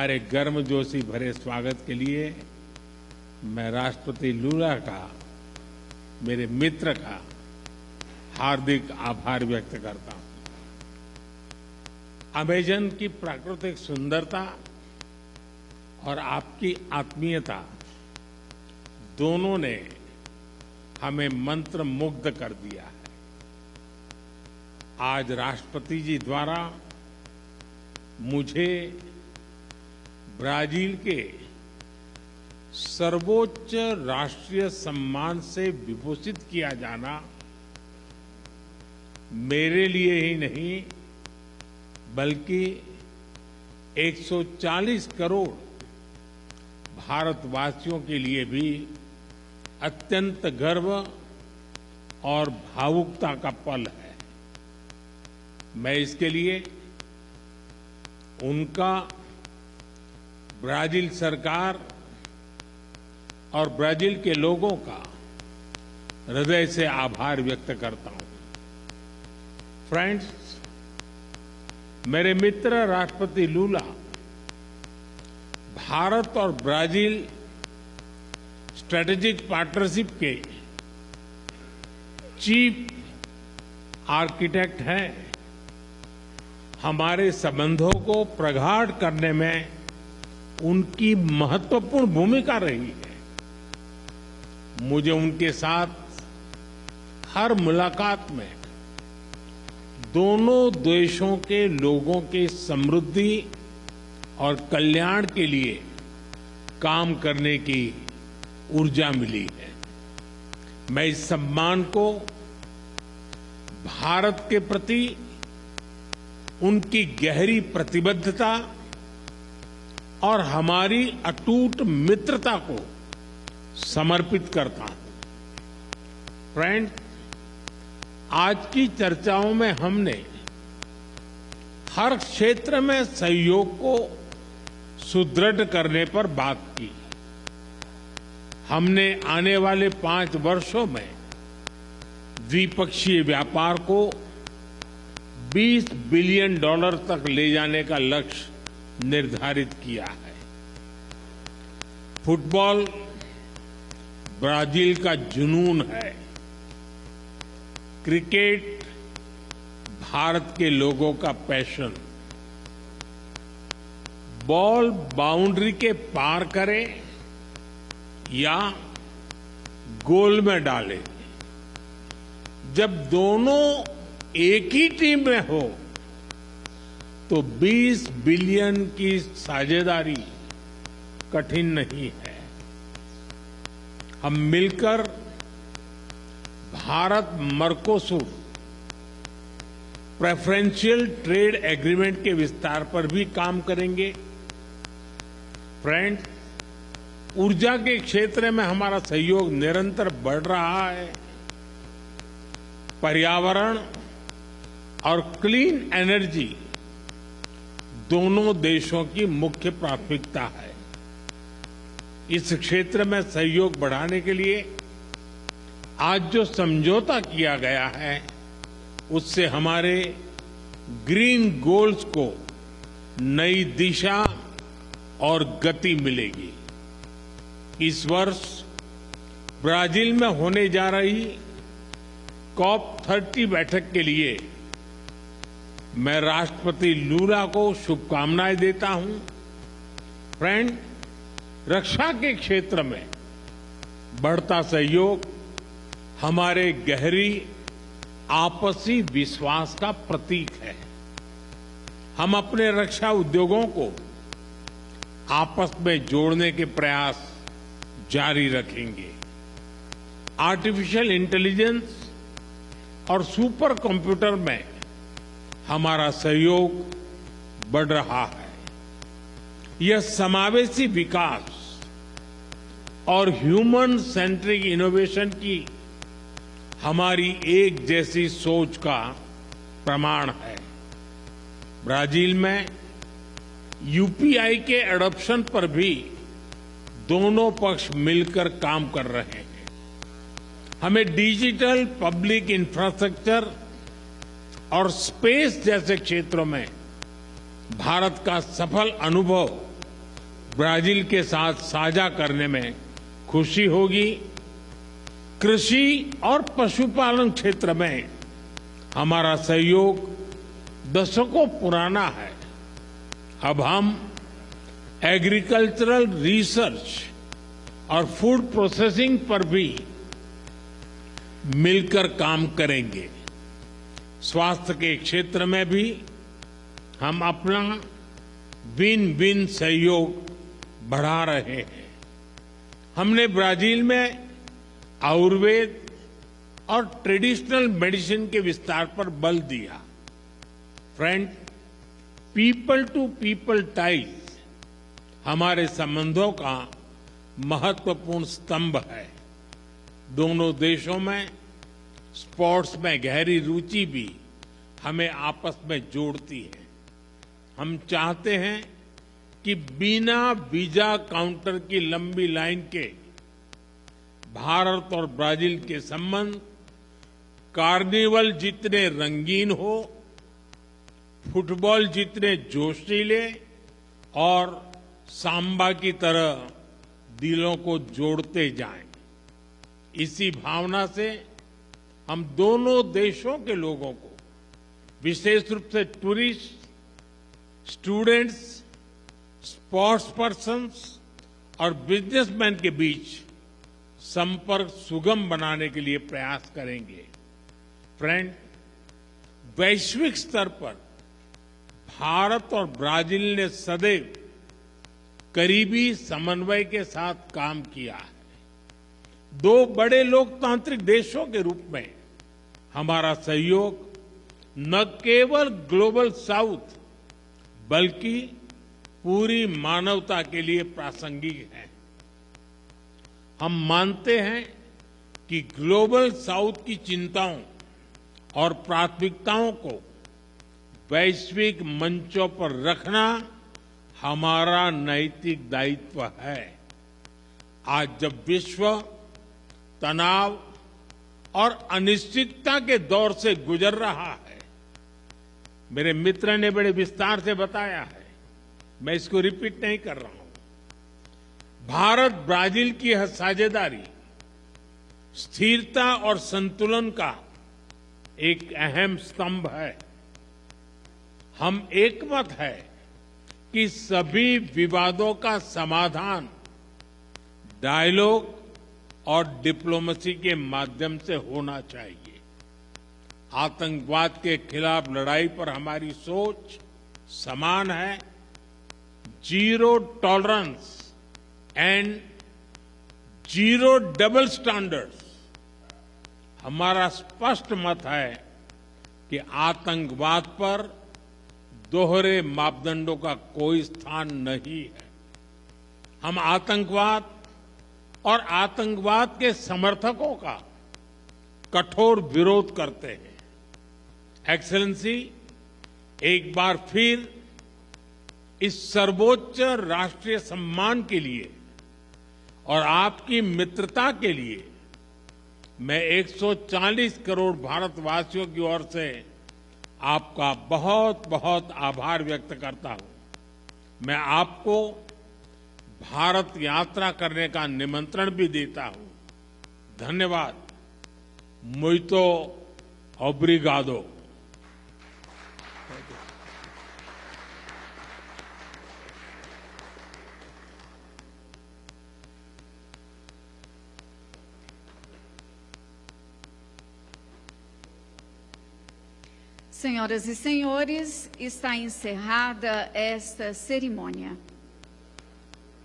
हमारे गर्मजोशी भरे स्वागत के लिए मैं राष्ट्रपति लूला का, मेरे मित्र का हार्दिक आभार व्यक्त करता हूं। अमेजन की प्राकृतिक सुंदरता और आपकी आत्मीयता दोनों ने हमें मंत्रमुग्ध कर दिया है। आज राष्ट्रपति जी द्वारा मुझे ब्राजील के सर्वोच्च राष्ट्रीय सम्मान से विभूषित किया जाना मेरे लिए ही नहीं बल्कि 140 करोड़ भारतवासियों के लिए भी अत्यंत गर्व और भावुकता का पल है। मैं इसके लिए उनका, ब्राजील सरकार और ब्राजील के लोगों का हृदय से आभार व्यक्त करता हूं। फ्रेंड्स, मेरे मित्र राष्ट्रपति लूला भारत और ब्राजील स्ट्रेटेजिक पार्टनरशिप के चीफ आर्किटेक्ट हैं। हमारे संबंधों को प्रगाढ़ करने में उनकी महत्वपूर्ण भूमिका रही है। मुझे उनके साथ हर मुलाकात में दोनों देशों के लोगों की समृद्धि और कल्याण के लिए काम करने की ऊर्जा मिली है। मैं इस सम्मान को भारत के प्रति उनकी गहरी प्रतिबद्धता और हमारी अटूट मित्रता को समर्पित करता हूं। फ्रेंड्स, आज की चर्चाओं में हमने हर क्षेत्र में सहयोग को सुदृढ़ करने पर बात की। हमने आने वाले 5 वर्षों में द्विपक्षीय व्यापार को $20 बिलियन तक ले जाने का लक्ष्य निर्धारित किया है। फुटबॉल ब्राजील का जुनून है। क्रिकेट भारत के लोगों का पैशन। बॉल बाउंड्री के पार करे या गोल में डाले, जब दोनों एक ही टीम में हो तो 20 बिलियन की साझेदारी कठिन नहीं है। हम मिलकर Bharat Mercosur preferential trade agreement के विस्तार पर भी काम करेंगे। फ्रेंड्स, ऊर्जा के क्षेत्र में हमारा सहयोग निरंतर बढ़ रहा है। पर्यावरण और क्लीन एनर्जी दोनों देशों की मुख्य प्राथमिकता है। इस क्षेत्र में सहयोग बढ़ाने के लिए आज जो समझौता किया गया है उससे हमारे ग्रीन गोल्स को नई दिशा और गति मिलेगी। इस वर्ष ब्राजील में होने जा रही COP30 बैठक के लिए मैं राष्ट्रपति लूला को शुभकामनाएं देता हूं। फ्रेंड, रक्षा के क्षेत्र में बढ़ता सहयोग हमारे गहरी आपसी विश्वास का प्रतीक है। हम अपने रक्षा उद्योगों को आपस में जोड़ने के प्रयास जारी रखेंगे। आर्टिफिशियल इंटेलिजेंस और सुपर कंप्यूटर में हमारा सहयोग बढ़ रहा है। यह समावेशी विकास और ह्यूमन सेंट्रिक इनोवेशन की हमारी एक जैसी सोच का प्रमाण है। ब्राजील में यूपीआई के एडॉप्शन पर भी दोनों पक्ष मिलकर काम कर रहे हैं। हमें डिजिटल पब्लिक इंफ्रास्ट्रक्चर और स्पेस जैसे क्षेत्रों में भारत का सफल अनुभव ब्राजील के साथ साझा करने में खुशी होगी। कृषि और पशुपालन क्षेत्र में हमारा सहयोग दशकों पुराना है। अब हम एग्रीकल्चरल रिसर्च और फूड प्रोसेसिंग पर भी मिलकर काम करेंगे। स्वास्थ्य के क्षेत्र में भी हम अपना विन विन सहयोग बढ़ा रहे हैं। हमने ब्राजील में आयुर्वेद और ट्रेडिशनल मेडिसिन के विस्तार पर बल दिया। Friend, people to people ties हमारे संबंधों का महत्वपूर्ण स्तंभ है। दोनों देशों में स्पोर्ट्स में गहरी रुचि भी हमें आपस में जोड़ती है। हम चाहते हैं कि बिना वीजा काउंटर की लंबी लाइन के भारत और ब्राजील के संबंध कार्निवल जितने रंगीन हो, फुटबॉल जितने जोशीले और सांबा की तरह दिलों को जोड़ते जाएं। इसी भावना से हम दोनों देशों के लोगों को, विशेष रूप से टूरिस्ट, स्टूडेंट्स, स्पोर्ट्स पर्सन्स और बिजनेसमैन के बीच संपर्क सुगम बनाने के लिए प्रयास करेंगे। फ्रेंड, वैश्विक स्तर पर भारत और ब्राजील ने सदैव करीबी समन्वय के साथ काम किया है। दो बड़े लोकतांत्रिक देशों के रूप में हमारा सहयोग न केवल ग्लोबल साउथ बल्कि पूरी मानवता के लिए प्रासंगिक है। हम मानते हैं कि ग्लोबल साउथ की चिंताओं और प्राथमिकताओं को वैश्विक मंचों पर रखना हमारा नैतिक दायित्व है। आज जब विश्व तनाव और अनिश्चितता के दौर से गुजर रहा है, मेरे मित्र ने बड़े विस्तार से बताया है, मैं इसको रिपीट नहीं कर रहा हूं। भारत ब्राजील की यह साझेदारी स्थिरता और संतुलन का एक अहम स्तंभ है। हम एकमत है कि सभी विवादों का समाधान डायलॉग और डिप्लोमेसी के माध्यम से होना चाहिए। आतंकवाद के खिलाफ लड़ाई पर हमारी सोच समान है। Zero tolerance and zero double standards हमारा स्पष्ट मत है कि आतंकवाद पर दोहरे मापदंडों का कोई स्थान नहीं है। हम आतंकवाद और आतंकवाद के समर्थकों का कठोर विरोध करते हैं। एक्सेलेंसी, एक बार फिर इस सर्वोच्च राष्ट्रीय सम्मान के लिए और आपकी मित्रता के लिए मैं 140 करोड़ भारतवासियों की ओर से आपका बहुत बहुत आभार व्यक्त करता हूं। मैं आपको भारत यात्रा करने का निमंत्रण भी देता हूं। धन्यवाद। मुइतो ओब्रिगादो। Senhoras e senhores, está encerrada esta cerimônia.